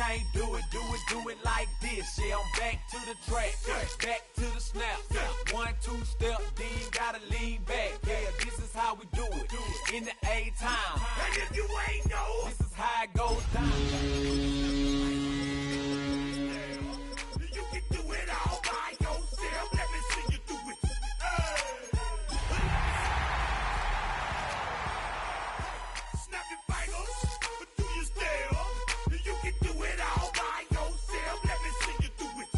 thing, do it like this. Yeah, I'm back to the track, back to the snap. 1, 2 step, then gotta lean back. Yeah, this is how we do it in the A-time. And if you ain't know, this is how it goes down. You can do it all by yourself. Let me see you do it. Snap your fingers, but do you still? You can do it all by yourself. Let me see you do it.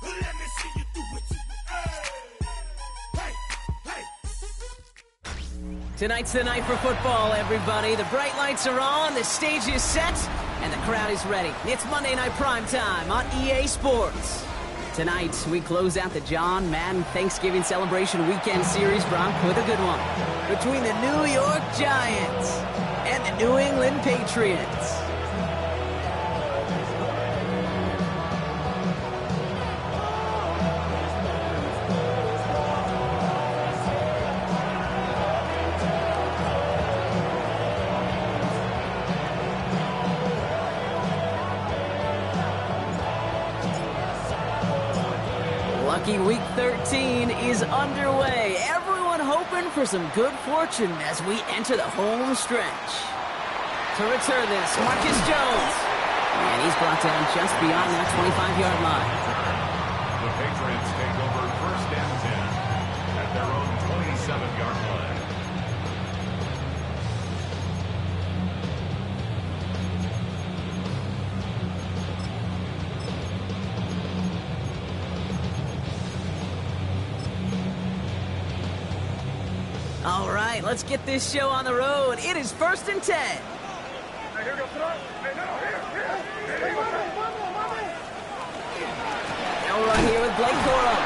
Let me see you do it. Hey, hey. Tonight's the night for football, everybody. The bright lights are on, the stage is set, and the crowd is ready. It's Monday Night Primetime on EA Sports. Tonight, we close out the John Madden Thanksgiving Celebration Weekend Series, Bronc, with a good one. Between the New York Giants and the New England Patriots. Lucky Week 13 is underway. Everyone hoping for some good fortune as we enter the home stretch. To return this, Marcus Jones. And he's brought down just beyond that 25-yard line. The Patriots take over 1st and 10 at their own 27-yard line. All right, let's get this show on the road. It is 1st and 10. Now run here with Blake Corum.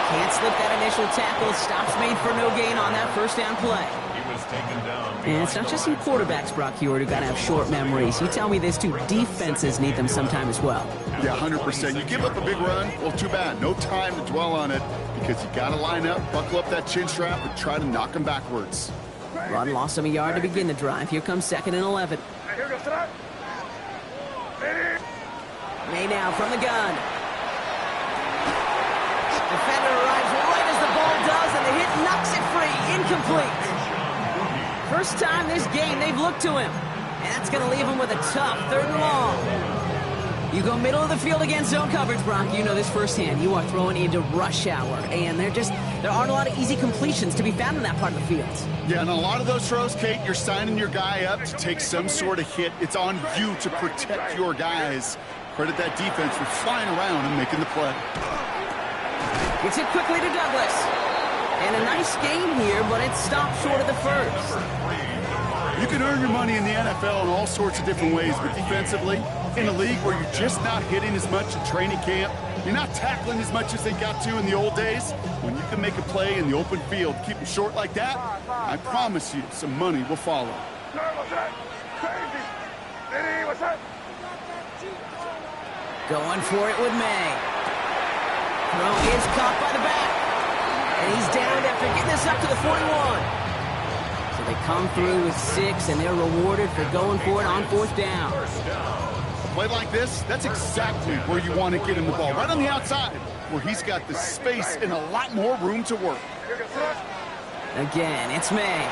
Can't slip that initial tackle. Stops made for no gain on that first down play. He was taken down. And it's not just you quarterbacks, Brock Hewitt, who got to have short memories. You tell me this too. Defenses need them sometime as well. Yeah, 100%. You give up a big run, well, too bad. No time to dwell on it because you got to line up, buckle up that chin strap, and try to knock them backwards. Run lost him a yard to begin the drive. Here comes 2nd and 11. May now from the gun. Defender arrives right as the ball does, and the hit knocks it free. Incomplete. First time this game they've looked to him. And that's going to leave him with a tough 3rd and long. You go middle of the field against zone coverage, Bronc. You know this firsthand. You are throwing into rush hour, and there aren't a lot of easy completions to be found in that part of the field. Yeah, and a lot of those throws, Kate, you're signing your guy up to take some sort of hit. It's on you to protect your guys. Credit that defense for flying around and making the play. Gets it quickly to Douglas. And a nice game here, but it stopped short of the first. You can earn your money in the NFL in all sorts of different ways, but defensively, in a league where you're just not hitting as much in training camp, you're not tackling as much as they got to in the old days, when you can make a play in the open field, keep them short like that, I promise you some money will follow. Going for it with May. Throw is caught by the back. And he's down after getting this up to the 41. So they come through with 6, and they're rewarded for going for it on 4th down. Play like this, that's exactly where you want to get him the ball, right on the outside, where he's got the space and a lot more room to work. Again, it's May.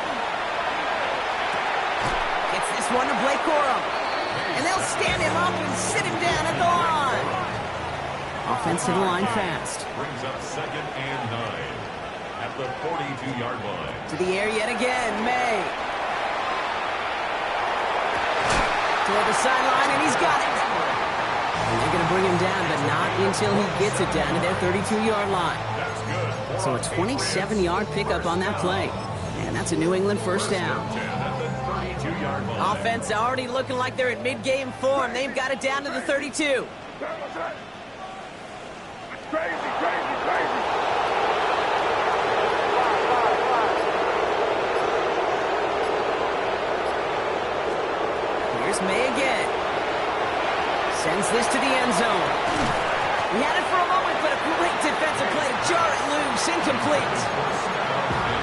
Gets this one to Blake Corum. And they'll stand him up and sit him down at the line. Offensive line fast. Brings up 2nd and 9 at the 42-yard line. To the air yet again, May. Toward the sideline, and he's got it. And they're going to bring him down, but not until he gets it down to their 32-yard line. That's good. So a 27-yard pickup on that play. And that's a New England first down. Offense already looking like they're in mid-game form. They've got it down to the 32. Here's May again. Sends this to the end zone. He had it for a moment, but a great defensive play to jar it loose. Incomplete.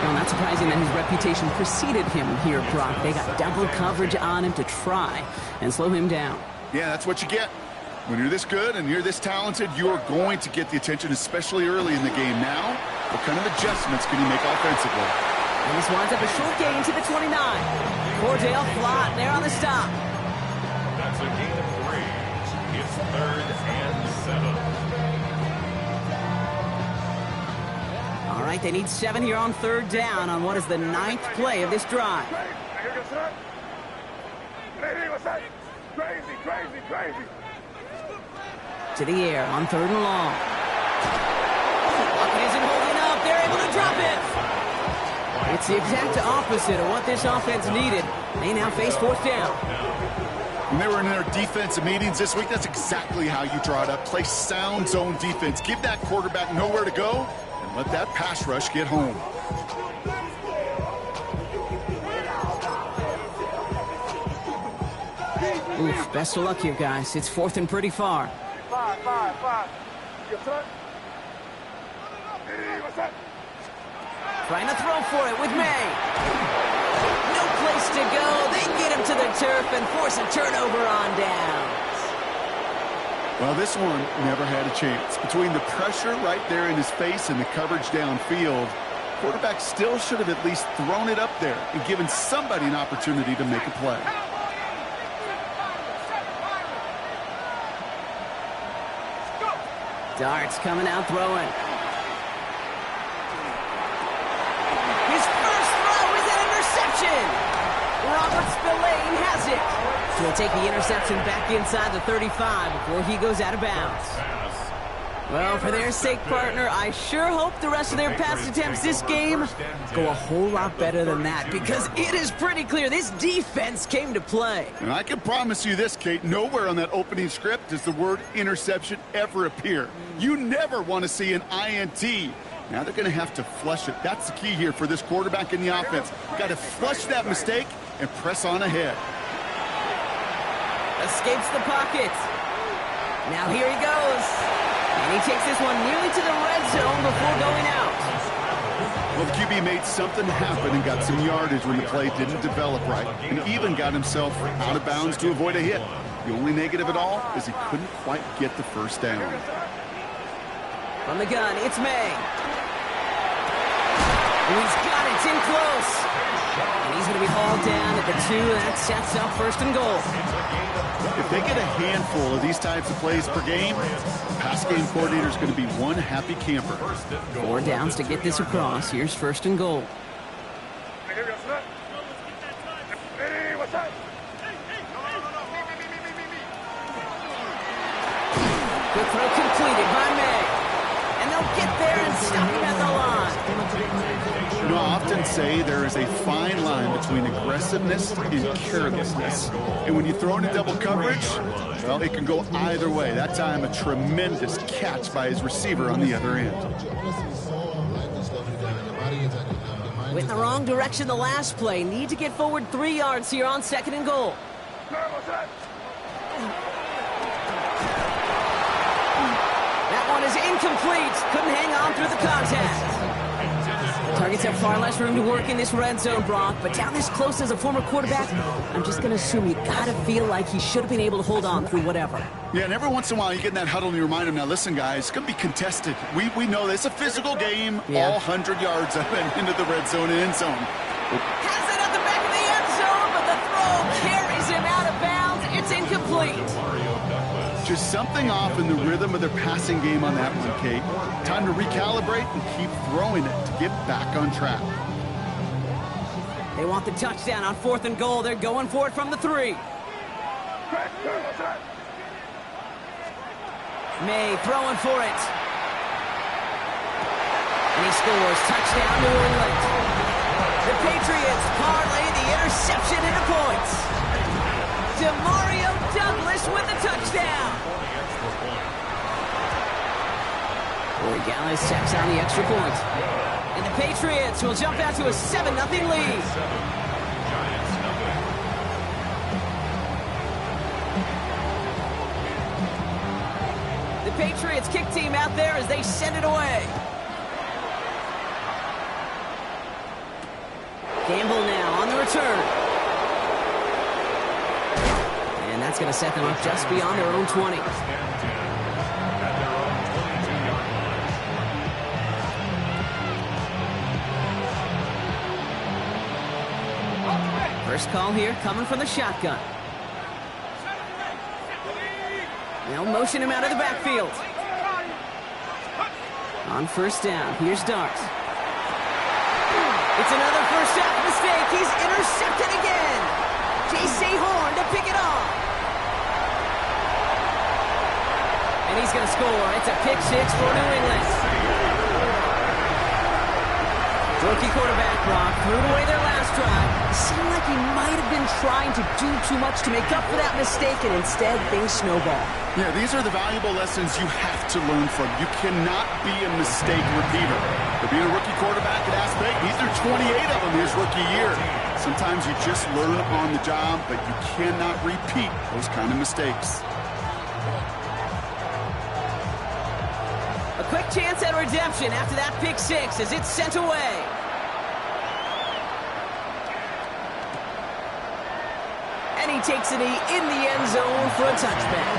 Well, not surprising that his reputation preceded him here, Brock. They got double coverage on him to try and slow him down. Yeah, that's what you get. When you're this good and you're this talented, you are going to get the attention, especially early in the game. Now, what kind of adjustments can you make offensively? And this winds up a short gain to the 29. Cordell Flott there on the stop. That's a gain of 3. It's 3rd and 7. All right, they need 7 here on 3rd down on what is the 9th play of this drive. Crazy. To the air on 3rd and long. Lockett isn't holding up. They're able to drop it. It's the exact opposite of what this offense needed. They now face 4th down. When they were in their defensive meetings this week, that's exactly how you draw it up. Play sound zone defense. Give that quarterback nowhere to go and let that pass rush get home. Oof, best of luck here, guys. It's 4th and pretty far. Five. Trying to throw for it with May. No place to go. They get him to the turf and force a turnover on downs. Well, this one never had a chance. Between the pressure right there in his face and the coverage downfield, quarterback still should have at least thrown it up there and given somebody an opportunity to make a play. Darts coming out throwing. His first throw is an interception. Robert Spillane has it. So he'll take the interception back inside the 35 before he goes out of bounds. Well, for their sake, partner, I sure hope the rest of their pass attempts this game go a whole lot better than that, because it is pretty clear this defense came to play. And I can promise you this, Kate, nowhere on that opening script does the word interception ever appear. You never want to see an INT. Now they're going to have to flush it. That's the key here for this quarterback in the offense. Got to flush that mistake and press on ahead. Escapes the pocket. Now here he goes. And he takes this one nearly to the red zone before going out. Well, the QB made something happen and got some yardage when the play didn't develop right, and even got himself out of bounds to avoid a hit. The only negative at all is he couldn't quite get the first down. From the gun, it's May. And he's got it. It's in close. And he's going to be hauled down at the 2, and that sets up 1st and goal. If they get a handful of these types of plays per game, the pass game coordinator is going to be one happy camper. 4 downs to get this across. Here's 1st and goal. Good throw completed by May. And they'll get there and stop him at the line. You know, I often say there is a fine line between aggressiveness and carelessness. And when you throw into double coverage, well, it can go either way. That time, a tremendous catch by his receiver on the other end. Went in the wrong direction the last play. Need to get forward 3 yards here on 2nd and goal. That one is incomplete. Couldn't hang on through the contact. Targets have far less room to work in this red zone, Brock, but down this close as a former quarterback, I'm just going to assume you got to feel like he should have been able to hold on through whatever. Yeah, and every once in a while you get in that huddle and you remind him, now listen, guys, it's going to be contested. We know this. It's a physical game, all 100 yards up and into the red zone and end zone. Has it at the back of the end zone, but the throw carries him out of bounds. It's incomplete. Just something off in the rhythm of their passing game on that one, Kate. Time to recalibrate and keep throwing it to get back on track. They want the touchdown on 4th and goal. They're going for it from the 3. May throwing for it. And he scores. Touchdown, New England. The Patriots parlay the interception into points. Demario Douglas with the touchdown. Corey Gallis checks on the extra point. And the Patriots will jump out to a 7-0 lead. The Patriots kick team out there as they send it away. Gamble now on the return. And That's going to set them up just beyond their own 20. First and 10 at their own 22-yard line. First call here coming from the shotgun. They'll motion him out of the backfield. On first down, here's Darts. It's another first half mistake. He's intercepted again. J.C. Horn to pick it off. And he's going to score. It's a pick six for New England. Rookie quarterback Brock threw it away their last drive. Seemed like he might have been trying to do too much to make up for that mistake, and instead things snowball. Yeah, these are the valuable lessons you have to learn from. You cannot be a mistake repeater. For being a rookie quarterback at Aspect, he threw 28 of them his rookie year. Sometimes you just learn on the job, but you cannot repeat those kind of mistakes. A quick chance at redemption after that pick six as it's sent away. And he takes a knee in the end zone for a touchback.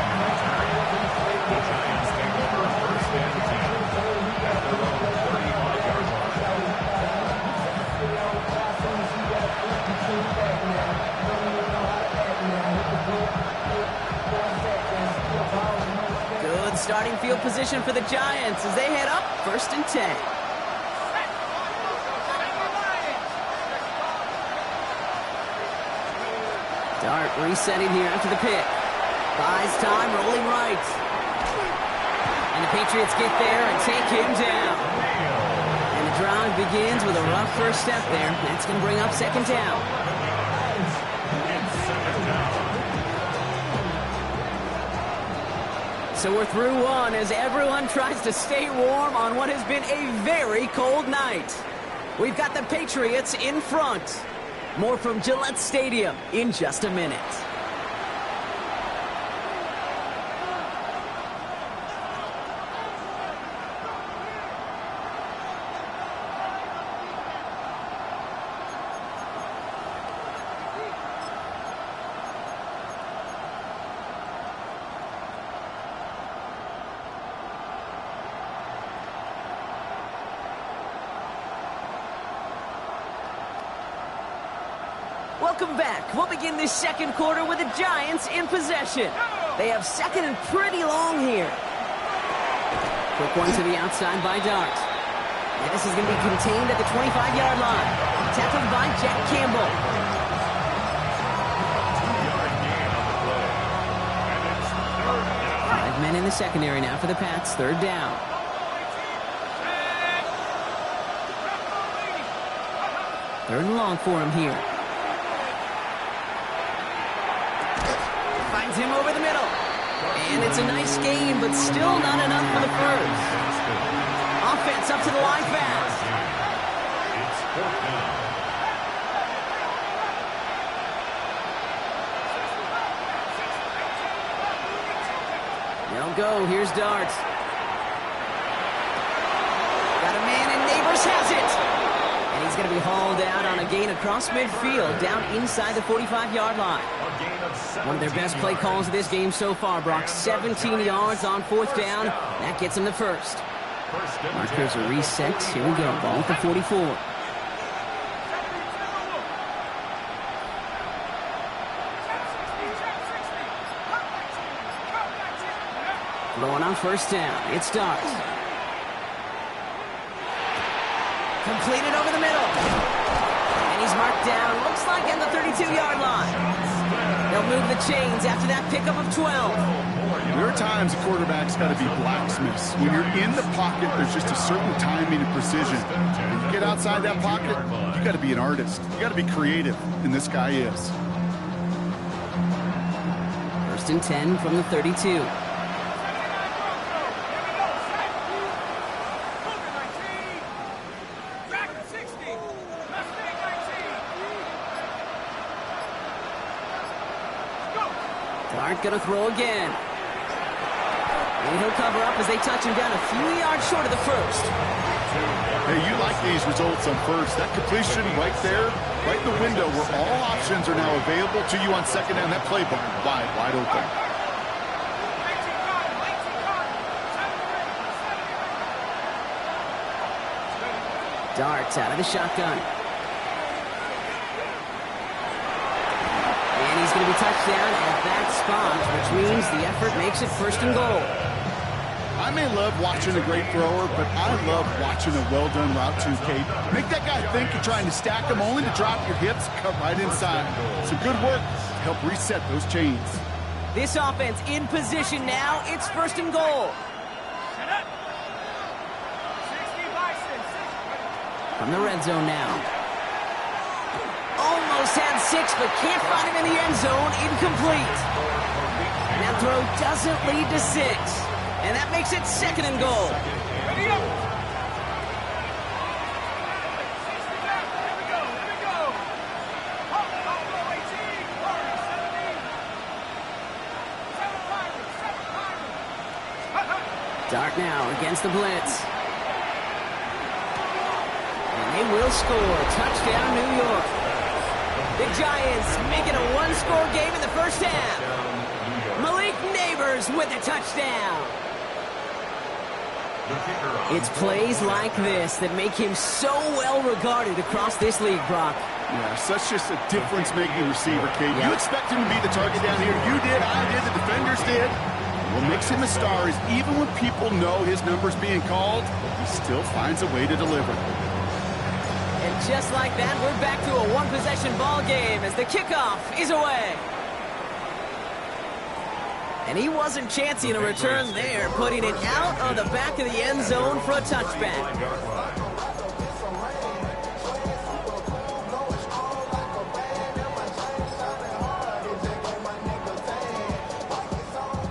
The Giants take over first and 10 at their own 35-yard line. Good starting field position for the Giants as they head up first and 10. Dart resetting here after the pick. Buys time, rolling right. And the Patriots get there and take him down. And the drive begins with a rough first step there. That's going to bring up second down. So we're through one as everyone tries to stay warm on what has been a very cold night. We've got the Patriots in front. More from Gillette Stadium in just a minute. Welcome back. We'll begin this second quarter with the Giants in possession. They have second and pretty long here. Quick one to the outside by Dart. And this is going to be contained at the 25-yard line. Tackled by Jack Campbell. 2-yard gain on the play. And it's third down. 5 men in the secondary now for the Pats. Third down. Third and long for him here. Finds him over the middle. And it's a nice gain, but still not enough for the first. Offense up to the line fast. It's fourth down. They'll go. Here's Dart. Got a man, and Neighbors has it. And he's going to be hauled out on a gain across midfield, down inside the 45-yard line. One of their best play calls of this game so far, Brock. 17 yards on fourth down. That gets him the first. Markers are reset. Here we go. Ball at the 44. Going on first down. It starts. Completed over the middle. And he's marked down, looks like at the 32-yard line. They'll move the chains after that pickup of 12. There are times a quarterback's got to be blacksmiths. When you're in the pocket, there's just a certain timing and precision. When you get outside that pocket, you got to be an artist. You got to be creative, and this guy is. First and 10 from the 32. Dart gonna throw again. And he'll cover up as they touch him down a few yards short of the first. Hey, you like these results on first. That completion right there, right in the window where all options are now available to you on second down. That playbook wide open. Darts out of the shotgun. And he's going to be touched down at that spot, which means the effort makes it first and goal. I may love watching a great thrower, but I love watching a well-done route too, Kate. Make that guy think you're trying to stack him, only to drop your hips, cut right inside. Some good work to help reset those chains. This offense in position now. It's first and goal. From the red zone now. Almost had 6, but can't find him in the end zone. Incomplete. That throw doesn't lead to 6. And that makes it second and goal. Dart now against the blitz. And they will score. Touchdown, New York. The Giants make it a one-score game in the first half. Malik Neighbors with a touchdown. It's plays like this that make him so well regarded across this league, Brock. Yeah, such just a difference-making receiver, Kate. You expect him to be the target down here. You did, I did, the defenders did. What makes him a star is even when people know his number's being called, he still finds a way to deliver. And just like that, we're back to a one-possession ball game as the kickoff is away. And he wasn't chancing a return there, putting it out of the back of the end zone for a touchback.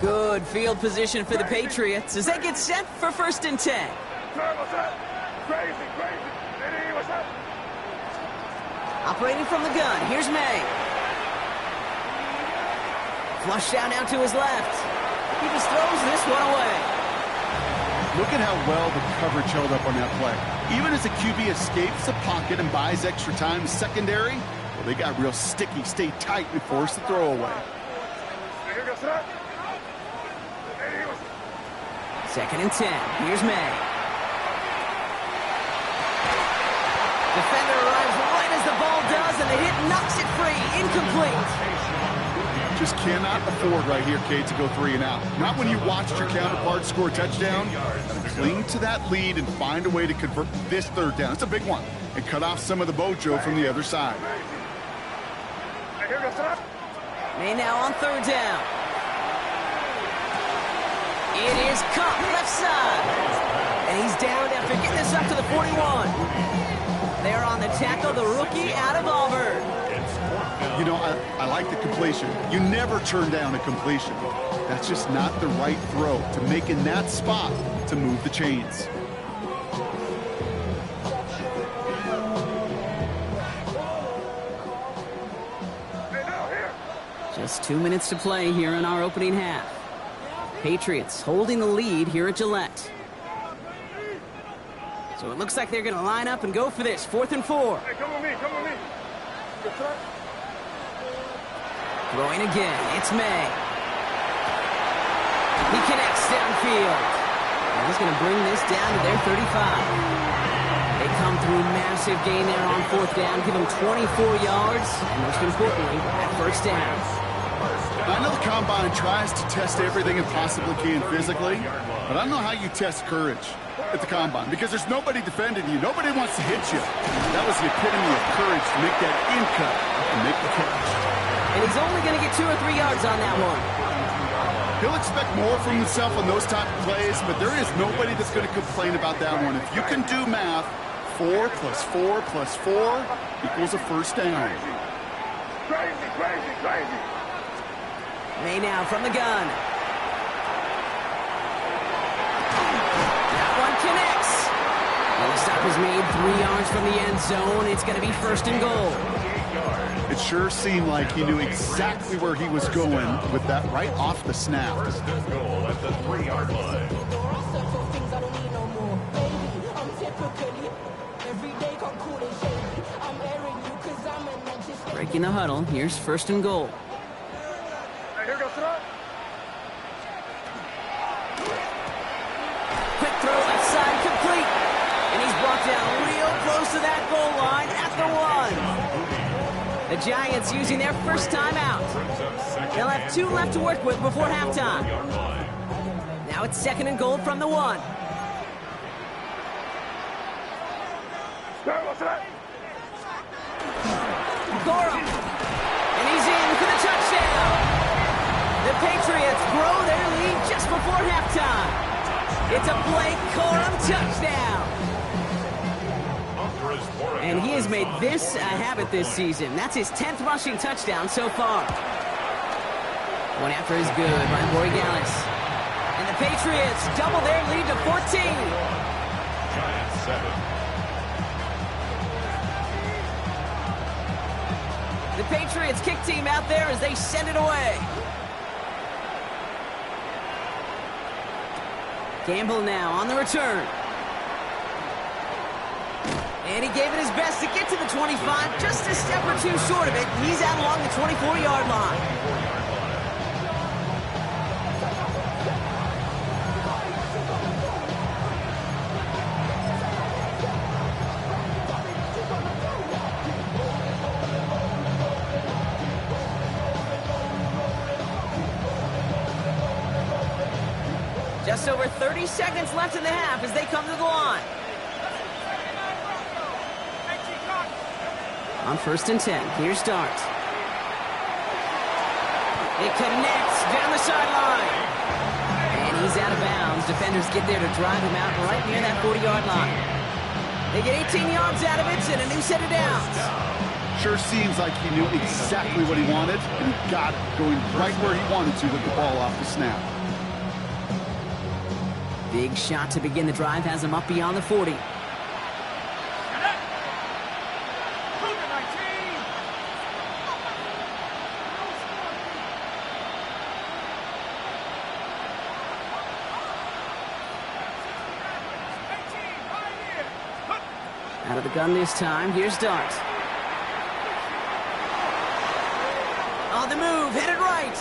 Good field position for the Patriots as they get set for first and 10. Operating from the gun, here's May. Flushed out now to his left. He just throws this one away. Look at how well the coverage held up on that play. Even as the QB escapes the pocket and buys extra time secondary, well, they got real sticky, stayed tight, and forced the throw away. Second and 10. Here's May. Defender arrives right as the ball does, and the hit knocks it free. Incomplete. Just cannot afford right here, Kate, to go 3 and out. Not when you watched your counterpart score a touchdown. Cling to that lead and find a way to convert this third down. It's a big one. And cut off some of the mojo from the other side. May now on third down. It is Cup left side. And he's down after getting this up to the 41. There on the tackle, the rookie out of Auburn. You know, I like the completion. You never turn down a completion. That's just not the right throw to make in that spot to move the chains. Just 2 minutes to play here in our opening half. Patriots holding the lead here at Gillette. So it looks like they're going to line up and go for this. 4th and 4. Hey, come with me, come with me. Throwing again, it's May. He connects downfield. And he's going to bring this down to their 35. They come through massive gain there on 4th down, give them 24 yards, and most importantly, at first down. I know the Combine tries to test everything it possibly can physically, but I don't know how you test courage at the Combine because there's nobody defending you. Nobody wants to hit you. That was the epitome of courage to make that in cut and make the catch. And he's only going to get 2 or 3 yards on that one. He'll expect more from himself on those type of plays, but there is nobody that's going to complain about that one. If you can do math, 4 plus 4 plus 4 equals a first down. Crazy, crazy, crazy. May now from the gun. That one connects. And the stop is made 3 yards from the end zone. It's going to be first and goal. It sure seemed like he knew exactly where he was going with that right off the snap. First and goal at the 3-yard line. Breaking the huddle. Here's first and goal. Quick throw left side, complete. And he's brought down real close to that goal line at the 1. The Giants using their first timeout. They'll have 2 left to work with before halftime. Now it's second and goal from the 1. Gorham. And he's in for the touchdown. The Patriots grow their lead just before halftime. It's a Blake Corum touchdown. And he has made this a habit this season. That's his 10th rushing touchdown so far. One after is good by Borregales. And the Patriots double their lead to 14. Giants 7. The Patriots kick team out there as they send it away. Gamble now on the return. And he gave it his best to get to the 25, just a step or two short of it. He's out along the 24-yard line. Just over 30 seconds left in the half as they come to the line. On first and 10, here's Dart. It connects down the sideline. And he's out of bounds. Defenders get there to drive him out right near that 40-yard line. They get 18 yards out of it and a new set of downs. Sure seems like he knew exactly what he wanted, and he got it, going right where he wanted to with the ball off the snap. Big shot to begin the drive has him up beyond the 40. Out of the gun this time, here's Dart. On the move, headed right.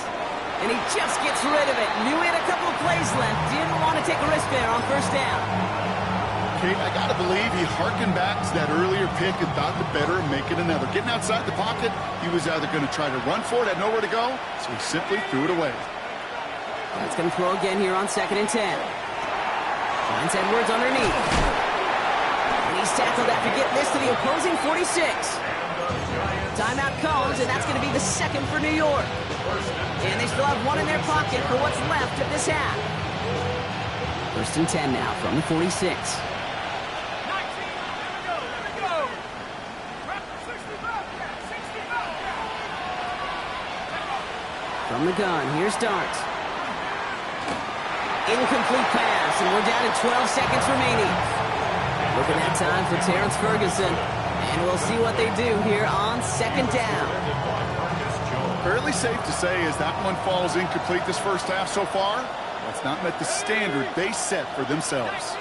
And he just gets rid of it. Knew he had a couple of plays left. Didn't want to take a risk there on first down. Kate, I got to believe he harkened back to that earlier pick and thought the better of making another. Getting outside the pocket, he was either going to try to run for it, had nowhere to go, so he simply threw it away. That's going to throw again here on second and 10. Finds Edwards underneath. And he's tackled after getting this to the opposing 46. Timeout comes, and that's going to be the second for New York. And they still have one in their pocket for what's left of this half. First and 10 now from the 46. From the gun, here's Dart. Incomplete pass, and we're down to 12 seconds remaining. Looking at time for Terrence Ferguson. And we'll see what they do here on second down. Fairly safe to say as that one falls incomplete this first half so far, that's not met the standard they set for themselves.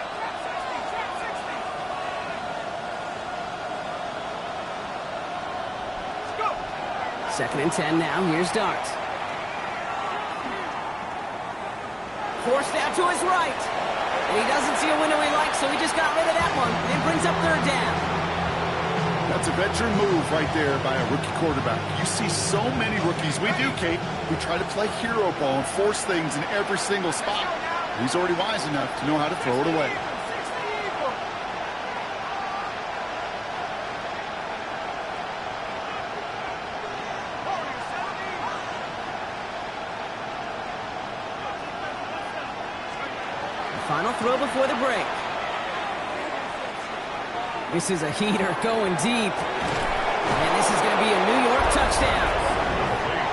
Second and 10 now, here's Dart. Forced out to his right. And he doesn't see a window he likes, so he just got rid of that one. And brings up third down. That's a veteran move right there by a rookie quarterback. You see so many rookies, we do, Kate, who try to play hero ball and force things in every single spot. He's already wise enough to know how to throw it away. The final throw before the break. This is a heater going deep. And this is going to be a New York touchdown.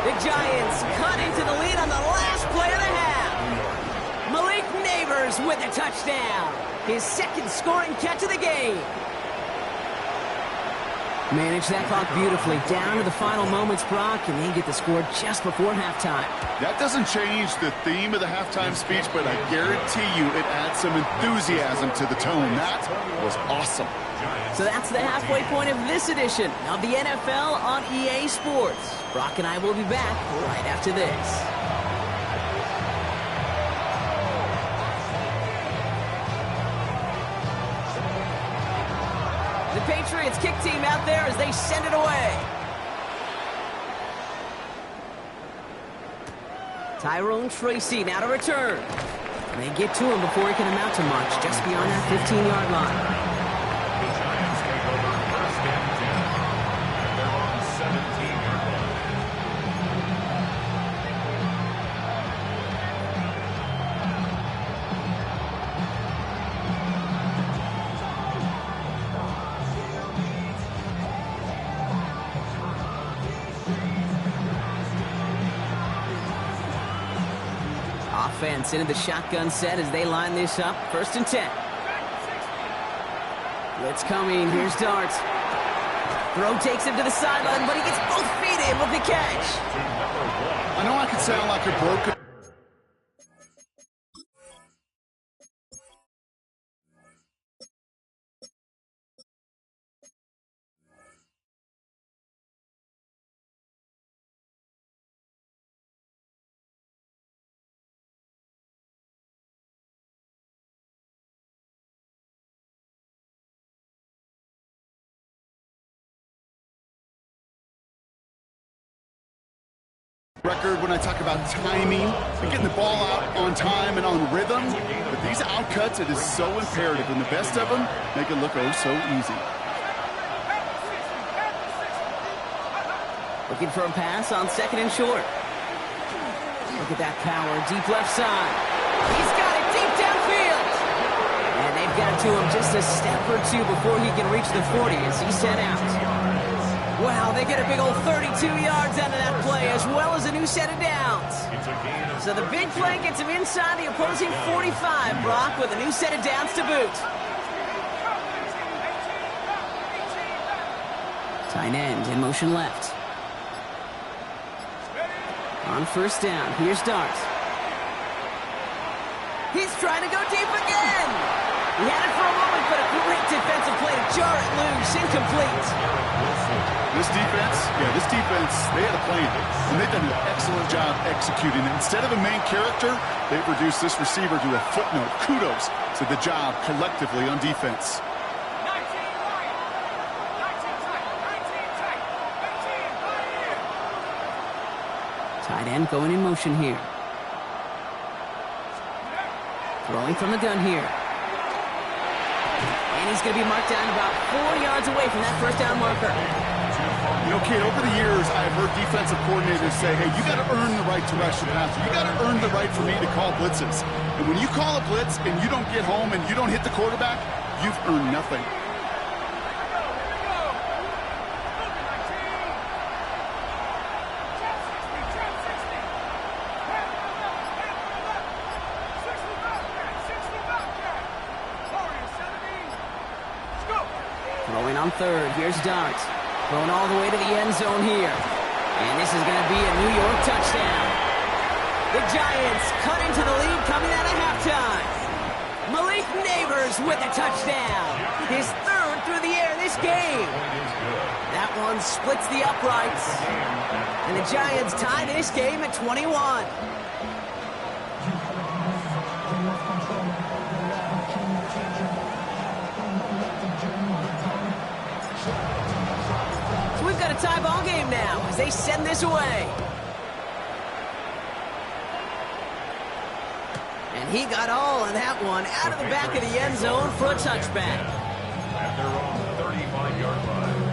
The Giants cut into the lead on the last play of the half. Malik Neighbors with a touchdown. His second scoring catch of the game. Manage that clock beautifully. Down to the final moments, Brock, and they get the score just before halftime. That doesn't change the theme of the halftime speech, but I guarantee you it adds some enthusiasm to the tone. That was awesome. So that's the halfway point of this edition of the NFL on EA Sports. Brock and I will be back right after this. The Patriots kick team out there as they send it away. Tyrone Tracy now to return. And they get to him before he can amount to much, just beyond that 15-yard line. The Giants take over first and 10 at their own 17-yard line. Offense into the shotgun set as they line this up. First and 10. Blitz coming. Here's Darts. Throw takes him to the sideline, but he gets both feet in with the catch. I know I could sound like a broken... record when I talk about timing and getting the ball out on time and on rhythm. But these outcuts, it is so imperative, and the best of them make it look oh so easy. Looking for a pass on second and short. Look at that power, deep left side. He's got it deep downfield. And they've got to him just a step or two before he can reach the 40 as he's sent out. Wow, they get a big old 32 yards out of that play, as well as a new set of downs. So the big play gets him inside the opposing 45, Brock, with a new set of downs to boot. Tight end in motion left. On first down, here's Dart. He's trying to go deep again. He had it for a moment, but a great defensive play to jar it loose, incomplete. This defense, they had a plan, and they've done an excellent job executing it. Instead of a main character, they've reduced this receiver to a footnote. Kudos to the job collectively on defense. Tight end going in motion here. Throwing from the gun here. And he's going to be marked down about 4 yards away from that first down marker. You know, kid, over the years, I've heard defensive coordinators say, hey, you got to earn the right to rush the passer. You got to earn the right for me to call blitzes. And when you call a blitz and you don't get home and you don't hit the quarterback, you've earned nothing. Throwing on third, here's Dart. Going all the way to the end zone here. And this is going to be a New York touchdown. The Giants cut into the lead coming out of halftime. Malik Neighbors with a touchdown. His third through the air this game. That one splits the uprights. And the Giants tie this game at 21. We've got a tie ball game now as they send this away. And he got all of that one out of the back of the end zone for a touchback. At their own 35-yard line.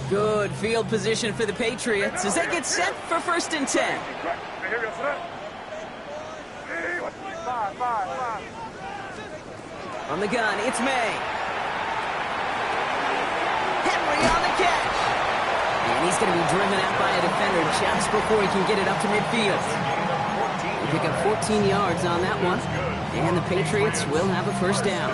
Good field position for the Patriots as they get set for first and 10. On the gun, it's May. Henry on the catch. And he's going to be driven out by a defender just before he can get it up to midfield. pick up 14 yards on that one. And the Patriots will have a first down.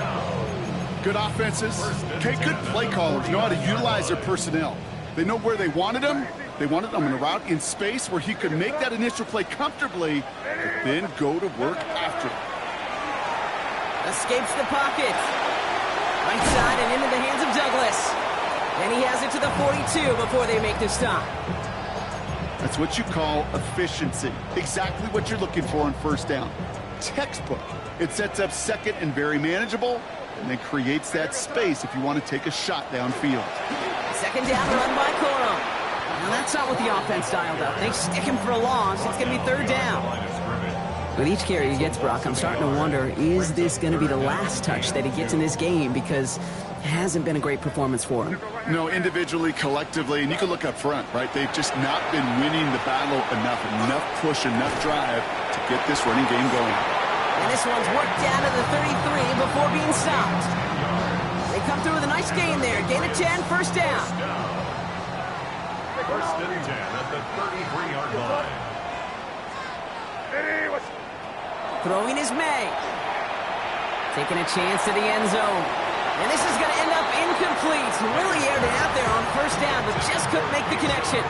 Good offenses. Okay, good play callers know how to utilize their personnel. They know where they wanted him. They wanted him in a route in space where he could make that initial play comfortably, but then go to work after it. Escapes the pocket. Right side and into the hands of Douglas. And he has it to the 42 before they make the stop. That's what you call efficiency. Exactly what you're looking for on first down. Textbook. It sets up second and very manageable, and then creates that space if you want to take a shot downfield. Second down run by Corum. Now that's not what the offense dialed up. They stick him for a loss. It's going to be third down. With each carry he gets, Brock, I'm starting to wonder, is this going to be the last touch that he gets in this game? Because it hasn't been a great performance for him. No, individually, collectively, and you can look up front, right? They've just not been winning the battle enough push, enough drive to get this running game going. And this one's worked down to the 33 before being stopped. They come through with a nice gain there. Gain of 10, first down. First and 10 at the 33-yard line. Throwing is May. Taking a chance to the end zone. And this is going to end up incomplete. Really aired it out there on first down, but just couldn't make the connection.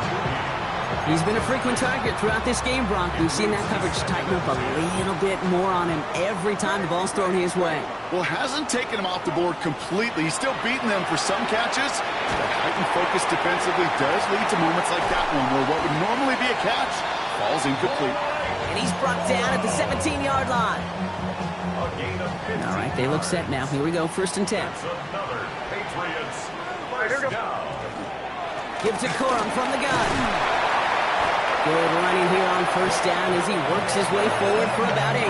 He's been a frequent target throughout this game, Brock. We've seen that coverage tighten up a little bit more on him every time the ball's thrown his way. Well, hasn't taken him off the board completely. He's still beating them for some catches. That heightened focus defensively does lead to moments like that one, where what would normally be a catch falls incomplete. And he's brought down at the 17-yard line. All right, they look set now. Here we go, first and 10. Another Patriots first down. Give to Corum from the gun. Good running here on first down as he works his way forward for about 8.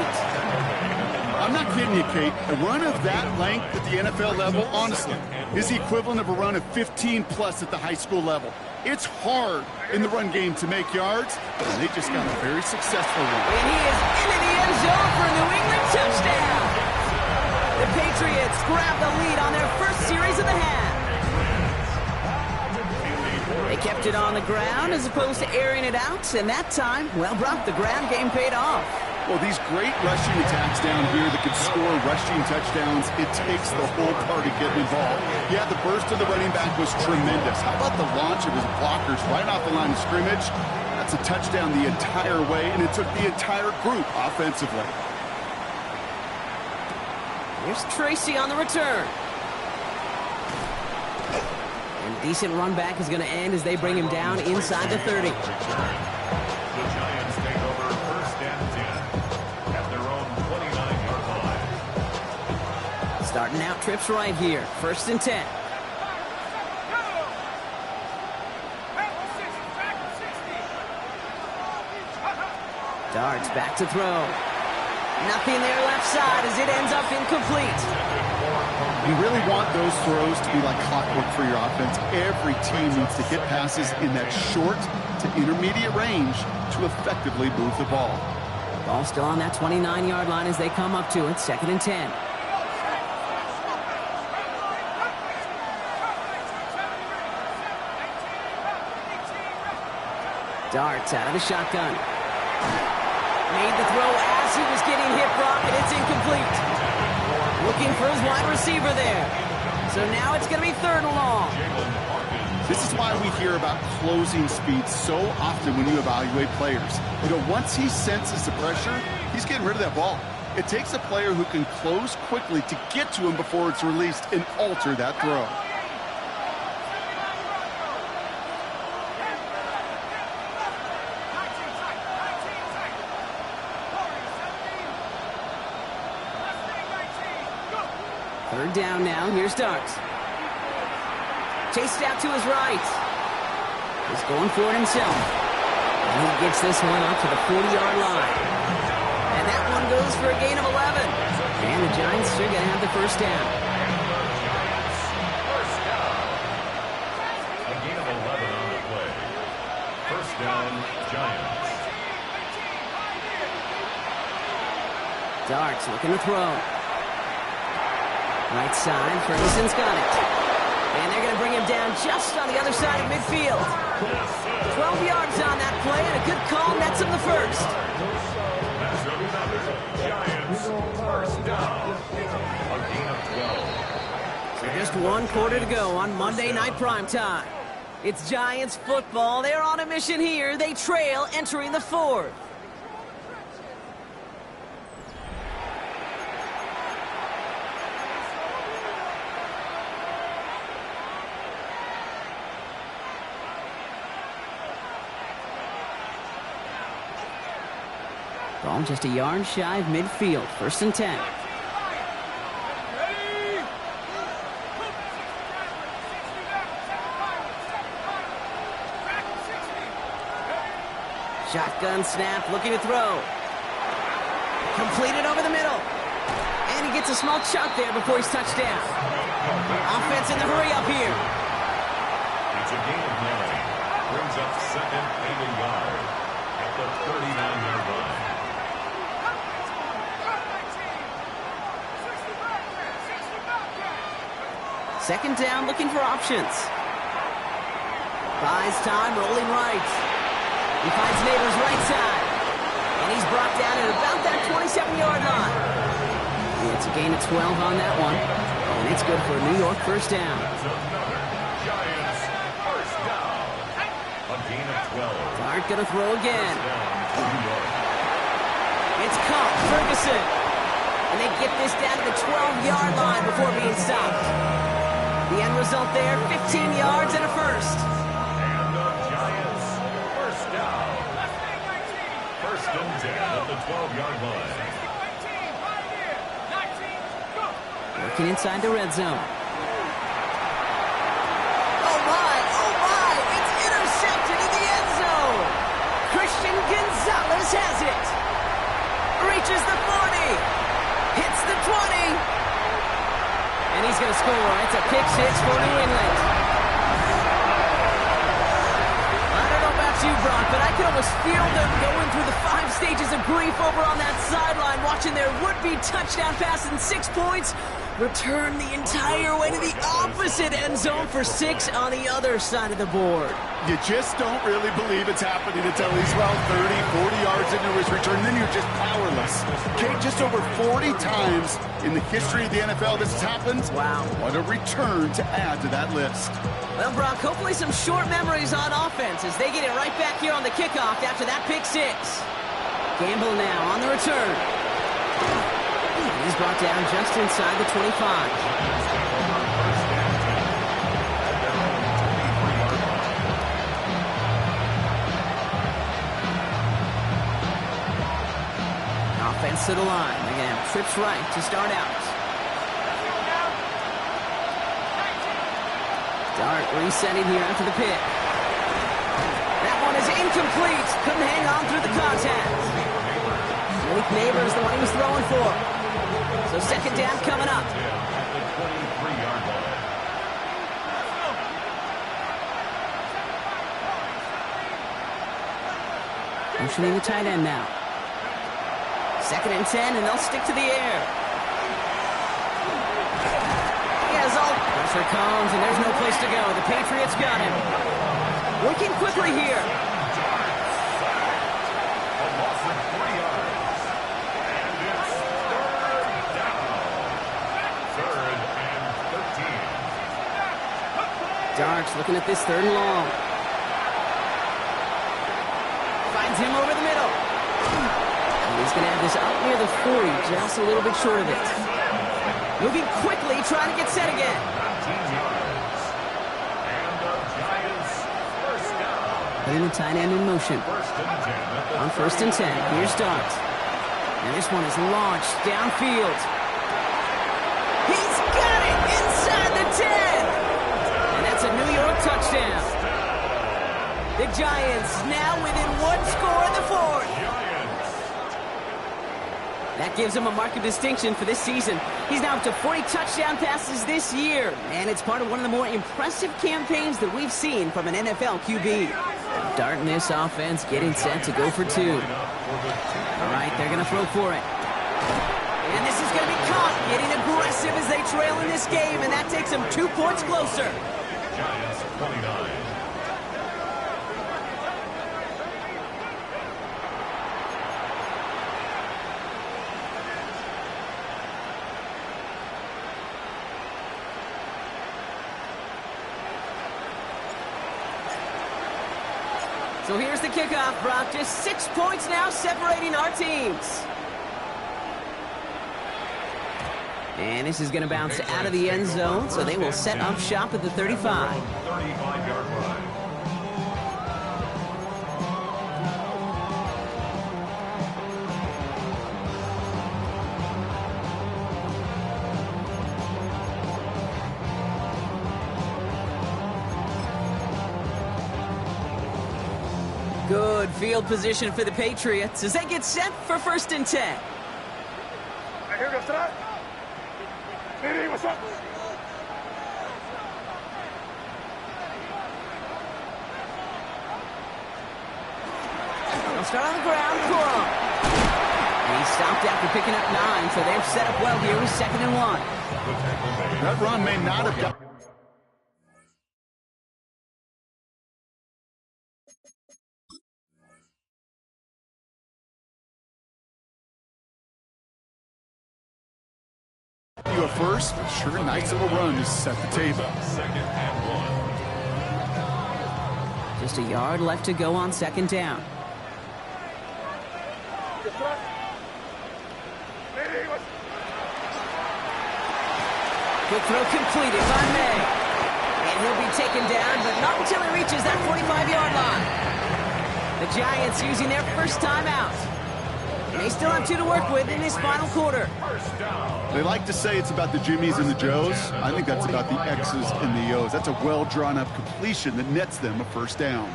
I'm not kidding you, Kate. A run of that length at the NFL level, honestly, is the equivalent of a run of 15-plus at the high school level. It's hard in the run game to make yards, and they just got a very successful one. And he is into the end zone for a New England touchdown. The Patriots grab the lead on their first series of the half. They kept it on the ground as opposed to airing it out, and that time, well, Brock, the ground game paid off. Well, these great rushing attacks down here that could score rushing touchdowns, it takes the whole party getting involved. Yeah, the burst of the running back was tremendous. How about the launch of his blockers right off the line of scrimmage? That's a touchdown the entire way, and it took the entire group offensively. Here's Tracy on the return. And decent run back is going to end as they bring him down inside the 30. The Giants take over first and 10 at their own 29-yard line. Starting out trips right here. First and 10. Darts back to throw. Nothing there left side as it ends up incomplete. You really want those throws to be like clockwork for your offense. Every team needs to hit passes in that short to intermediate range to effectively move the ball. Ball still on that 29-yard line as they come up to it. Second and 10. Darts out of the shotgun. Made the throw as he was getting hit, Brock, and it's incomplete. Looking for his wide receiver there. So now it's going to be third and long. This is why we hear about closing speed so often when you evaluate players. You know, once he senses the pressure, he's getting rid of that ball. It takes a player who can close quickly to get to him before it's released and alter that throw. Third down now. Here's Darts. Chased out to his right. He's going for it himself. And he gets this one up to the 40-yard line. And that one goes for a gain of 11. And the Giants are going to have the first down. A gain of 11 on the play. First down, Giants. Darts looking to throw. Right side, Ferguson's got it. And they're going to bring him down just on the other side of midfield. 12 yards on that play, and a good call nets him the first. Just one quarter to go on Monday Night Primetime. It's Giants football. They're on a mission here. They trail entering the fourth. Ball just a yard shy of midfield. 1st and 10. Shotgun snap, looking to throw. Completed over the middle. And he gets a small chunk there before he's touched down. Offense in the hurry up here. It's a gain of 9. Brings up 2nd and a yard at the 39-yard line. Second down, looking for options. Buys time, rolling right. He finds Neighbors right side. And he's brought down at about that 27-yard line. And it's a gain of 12 on that one. And it's good for a New York first down. That's another Giants first down. A gain of 12. Dart gonna throw again. New York. It's caught, Ferguson. And they get this down to the 12-yard line before being stopped. The end result there, 15 yards and a first. And the Giants first down. 1st and 10 at the 12-yard line. Working inside the red zone. Oh my, it's intercepted in the end zone. Christian Gonzalez has it. Reaches the 40. Hits the 20. And he's going to score. It's a pick 6 for New England. I don't know about you, Brock, but I can almost feel them going through the 5 stages of grief over on that sideline, watching their would-be touchdown pass in 6 points return the entire way to the opposite end zone for 6 on the other side of the board. You just don't really believe it's happening until he's, 30, 40 yards into his return. Then you're just powerless. Okay, just over 40 times in the history of the NFL this has happened. Wow. What a return to add to that list. Well, Brock, hopefully some short memories on offense as they get it right back here on the kickoff after that pick 6. Gamble now on the return. He's brought down just inside the 25. Offense to the line. Again, trips right to start out. Dart resetting here after the pick. That one is incomplete. Couldn't hang on through the contact. Malik Neighbors, the one he was throwing for. So 2nd down coming up. Motioning the tight end now. 2nd and 10, and they'll stick to the air. He has all pressure comes, and there's no place to go. The Patriots got him. Working quickly here. Darks looking at this 3rd and long. Finds him over the middle. And he's going to have this up near the 40, just a little bit short of it. Moving quickly, trying to get set again. Putting the tight end in motion. On 1st and 10, here's Dart. And this one is launched downfield. He's got it inside the 10. It's a New York touchdown. The Giants now within 1 score in the 4th. That gives him a mark of distinction for this season. He's now up to 40 touchdown passes this year, and it's part of one of the more impressive campaigns that we've seen from an NFL QB. Dart in this offense getting set to go for 2. All right, they're going to throw for it. And this is going to be caught, getting aggressive as they trail in this game, and that takes them 2 points closer. Giants 29. So here's the kickoff, Brock. Just 6 points now separating our teams. And this is going to bounce out of the end zone, so they will set up shop at the 35. 35-yard line. Good field position for the Patriots as they get set for 1st and 10. Here goes that. Hey, what's up? They'll start on the ground. Coral. And he stopped after picking up 9, so they're set up well here with 2nd and 1. That run may not have got... you a first, but sure, a nice little run to set the table. 2nd and 1. Just a yard left to go on 2nd down. Quick throw completed by May. And he'll be taken down, but not until he reaches that 45-yard line. The Giants using their first timeout. They still have 2 to work with in this final quarter. They like to say it's about the Jimmies and the Joes. I think that's about the X's and the O's. That's a well-drawn-up completion that nets them a 1st down.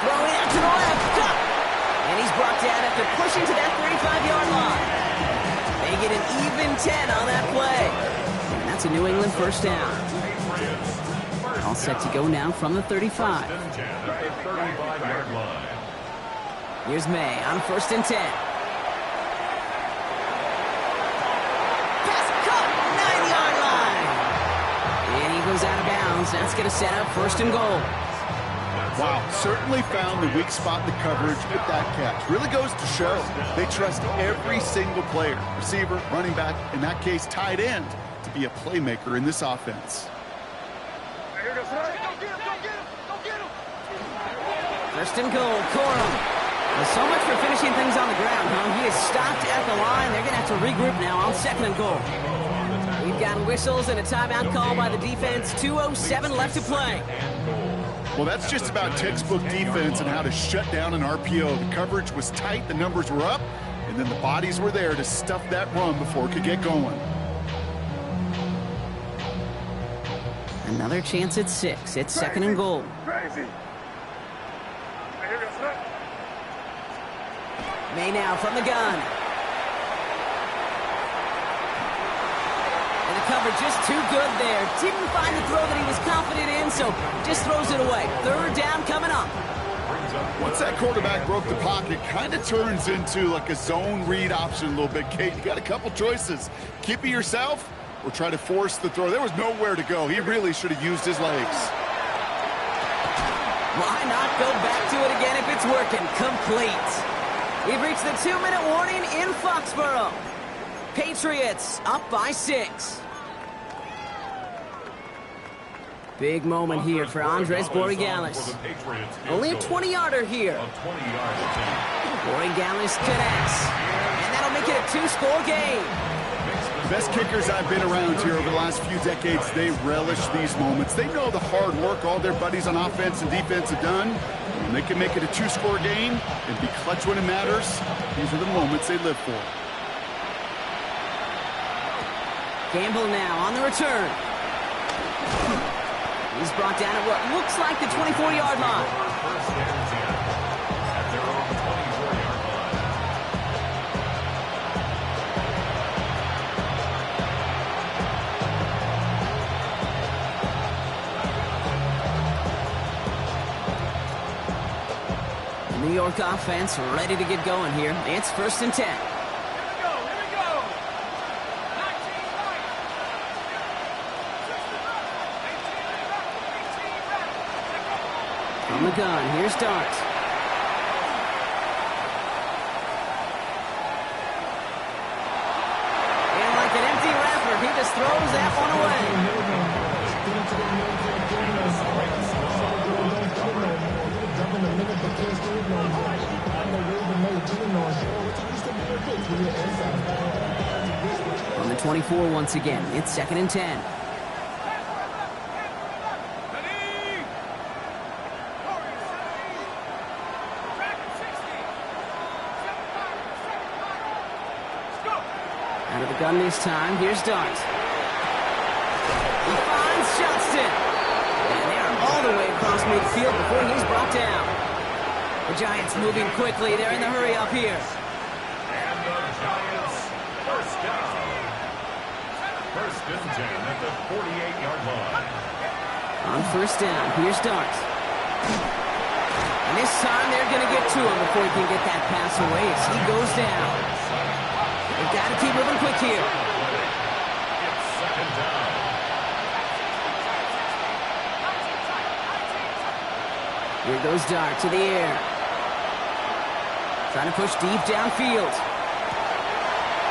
Throwing out to the left. Cut. And he's brought down after pushing to that 35-yard line. They get an even 10 on that play. And that's a New England 1st down. All set to go now from the 35. Here's May on 1st and 10. Pass caught, 9-yard line. And he goes out of bounds. That's going to set up 1st and goal. Wow, certainly found the weak spot in the coverage with that catch. Really goes to show they trust every single player, receiver, running back, in that case tight end, to be a playmaker in this offense. 1st and goal, Corum. Well, so much for finishing things on the ground, huh? He is stopped at the line. They're going to have to regroup now on 2nd and goal. We've got whistles and a timeout call by the defense. 2:07 left to play. Well, that's just about textbook defense and how to shut down an RPO. The coverage was tight, the numbers were up, and then the bodies were there to stuff that run before it could get going. Another chance at 6. It's 2nd and goal. Crazy. May now from the gun. And the coverage just too good there. Didn't find the throw that he was confident in, so just throws it away. 3rd down coming up. Once that quarterback broke the pocket, kind of turns into like a zone read option a little bit. Kate, you got a couple choices. Keep it yourself or try to force the throw. There was nowhere to go. He really should have used his legs. Why not go back to it again if it's working? Complete. We've reached the 2-minute warning in Foxborough. Patriots up by 6. Big moment here for Andres Borregales. Only a 20-yarder here. Borregales connects. And that'll make it a 2-score game. The best kickers I've been around here over the last few decades, they relish these moments. They know the hard work all their buddies on offense and defense have done. And they can make it a 2-score game and be clutch when it matters. These are the moments they live for. Gamble now on the return. He's brought down at what looks like the 24-yard line. The New York offense ready to get going here. It's 1st and 10. From the gun, here's Dart. And like an empty wrapper, he just throws that one away. On the 24 once again, it's 2nd and 10. Out of the gun this time, here's Dart. He finds Johnston. And they are all the way across midfield before he's brought down. The Giants moving quickly. They're in the hurry up here. And the Giants first down. 1st and 10 at the 48-yard line. On 1st down, here's Dart. And this time they're going to get to him before he can get that pass away as he goes down. They've got to keep moving quick here. It's 2nd down. Here goes Dart to the air. Trying to push deep downfield.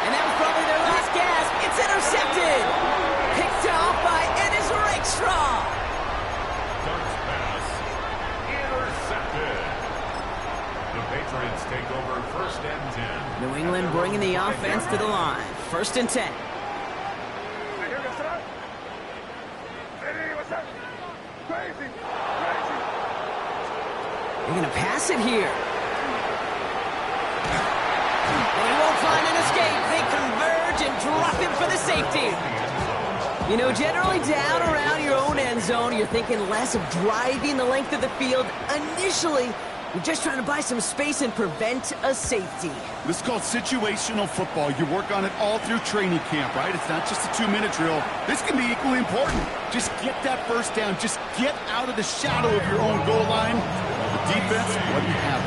And that was probably their last gasp. It's intercepted. Picked off by Ennis Rakestraw. Dart's pass intercepted. The Patriots take over 1st and 10. New England bringing the offense to the line. 1st and 10. They're going to pass it here. And he won't find an escape. They converge and drop him for the safety. You know, generally down around your own end zone, you're thinking less of driving the length of the field. Initially, you're just trying to buy some space and prevent a safety. This is called situational football. You work on it all through training camp, right? It's not just a 2-minute drill. This can be equally important. Just get that first down. Just get out of the shadow of your own goal line. The defense, what do you have?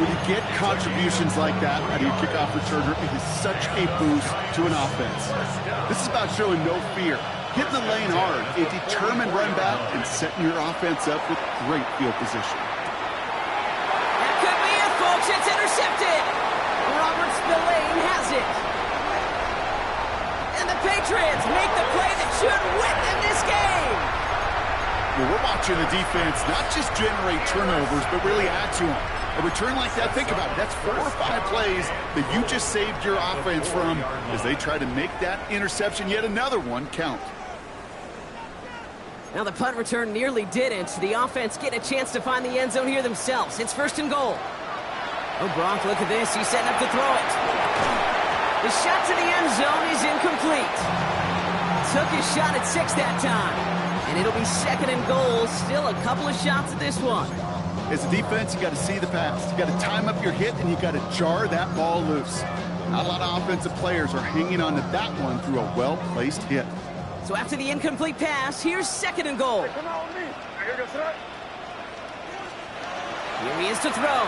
When you get contributions like that out of your kickoff returner, it is such a boost to an offense. This is about showing no fear. Hitting the lane hard, a determined run back, and setting your offense up with great field position. That could be it, folks. It's intercepted. Robert Spillane has it. And the Patriots make the play that should win them this game. Well, we're watching the defense not just generate turnovers, but really add to them. A return like that, think about it. That's 4 or 5 plays that you just saved your offense from as they try to make that interception, yet another one, count. Now the punt return nearly didn't. The offense get a chance to find the end zone here themselves. It's 1st and goal. Oh, Gronk, look at this. He's setting up to throw it. The shot to the end zone is incomplete. Took his shot at 6 that time. And it'll be 2nd and goal. Still a couple of shots at this one. As a defense, you got to see the pass. You got to time up your hit, and you got to jar that ball loose. Not a lot of offensive players are hanging on to that one through a well-placed hit. So after the incomplete pass, here's 2nd and goal. Here he is to throw.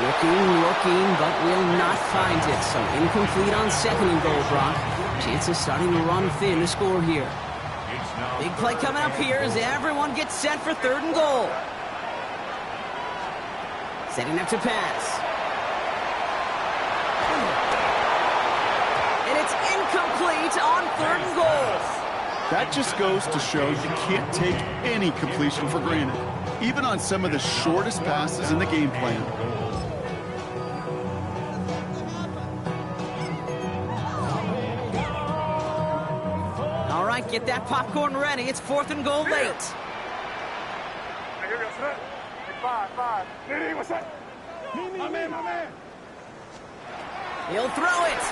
Looking, but will not find it. So incomplete on 2nd and goal, Brock. Chances starting to run thin to score here. Big play coming up here as everyone gets set for 3rd and goal. Setting up to pass. And it's incomplete on 3rd and goal. That just goes to show you can't take any completion for granted, even on some of the shortest passes in the game plan. All right, get that popcorn ready. It's 4th and goal late. My man. He'll throw it.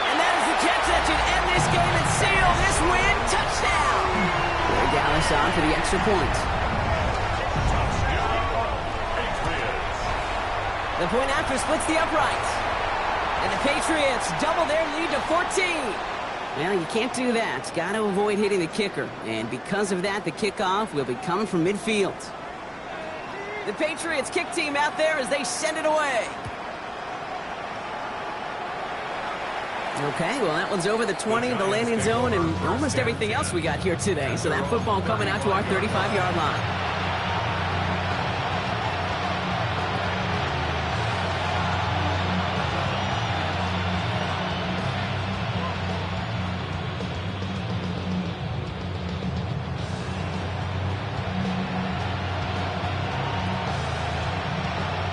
And that is the catch that should end this game and seal this win. Touchdown. Corey Dallas on for the extra point. The point after splits the upright. And the Patriots double their lead to 14. Well, you can't do that. Got to avoid hitting the kicker. And because of that, the kickoff will be coming from midfield. The Patriots kick team out there as they send it away. Okay, well, that one's over the 20, the landing zone, and almost everything else we got here today. So that football coming out to our 35-yard line.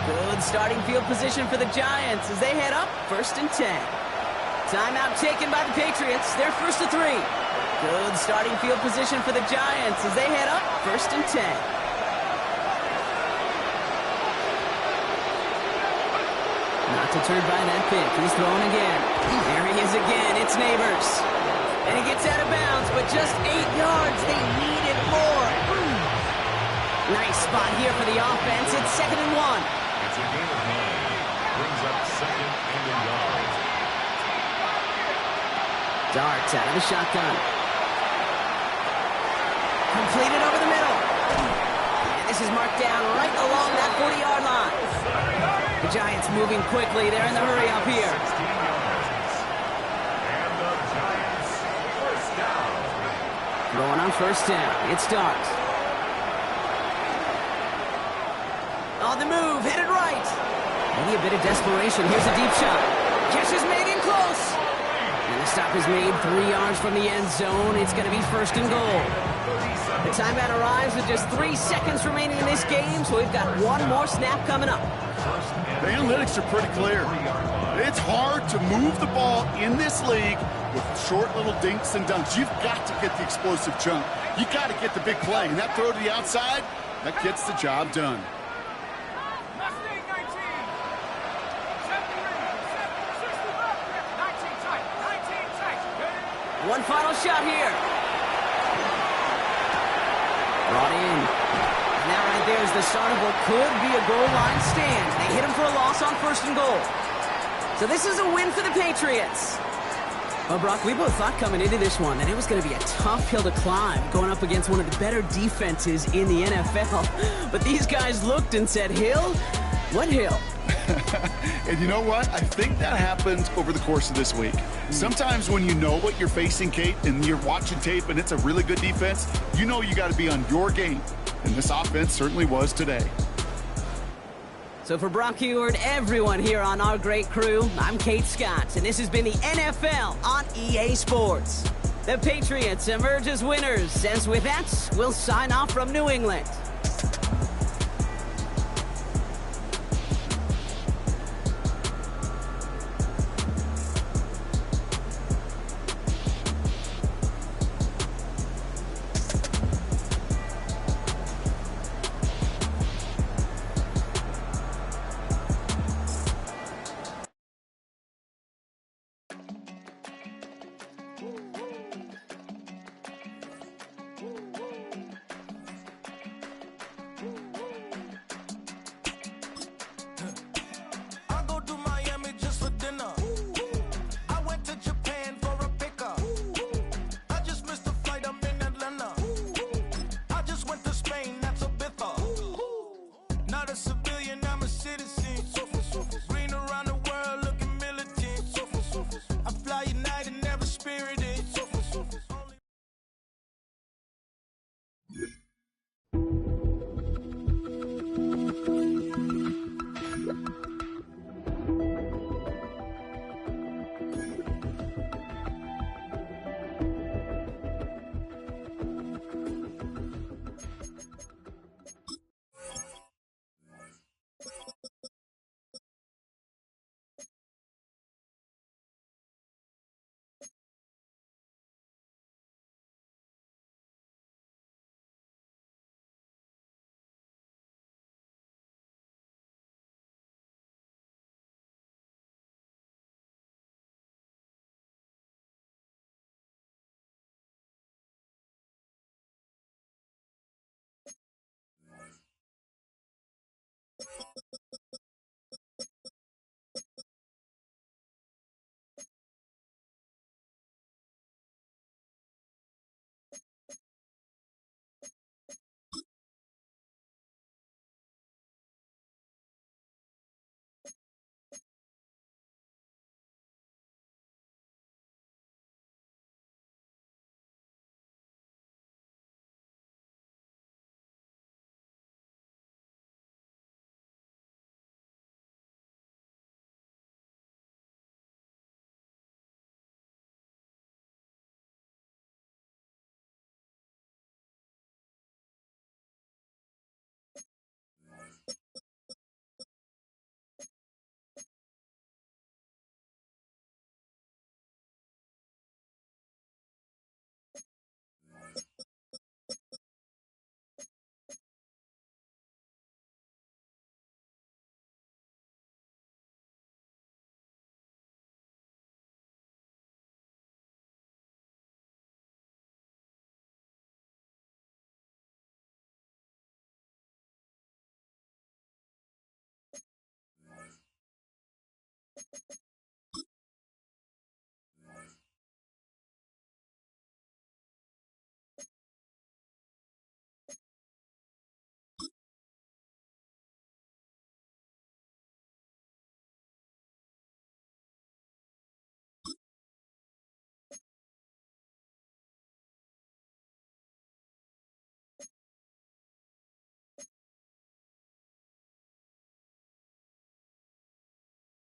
Good starting field position for the Giants as they head up 1st and 10. Timeout taken by the Patriots. They're 1st and 3. Good starting field position for the Giants as they head up 1st and 10. Not deterred by that pick. He's throwing again. There he is again. It's Neighbors. And he gets out of bounds, but just 8 yards. They needed more. Nice spot here for the offense. It's 2nd and 1. It's a gain of 9. Brings up 2nd and a yard. Darts out of the shotgun. Completed over the middle. And this is marked down right along that 40-yard line. The Giants moving quickly. They're in the hurry up here. 16 yards. And the Giants first down. Going on 1st down. It's Darts. On the move, headed right. Maybe a bit of desperation. Here's a deep shot. Catch is made in close. And the stop is made 3 yards from the end zone. It's going to be 1st and goal. The timeout arrives with just 3 seconds remaining in this game, so we've got one more snap coming up. The analytics are pretty clear. It's hard to move the ball in this league with short little dinks and dunks. You've got to get the explosive chunk. You've got to get the big play. And that throw to the outside, that gets the job done. One final shot here. Brought in. And that right there is the start of what could be a goal line stand. They hit him for a loss on 1st and goal. So this is a win for the Patriots. Well, Brock, we both thought coming into this one that it was going to be a tough hill to climb going up against one of the better defenses in the NFL. But these guys looked and said, Hill? What hill? And you know what? I think that happened over the course of this week. Sometimes when you know what you're facing, Kate, and you're watching tape and it's a really good defense, you know you got to be on your game. And this offense certainly was today. So for Brock Heward, everyone here on our great crew, I'm Kate Scott, and this has been the NFL on EA Sports. The Patriots emerge as winners, as with that, we'll sign off from New England.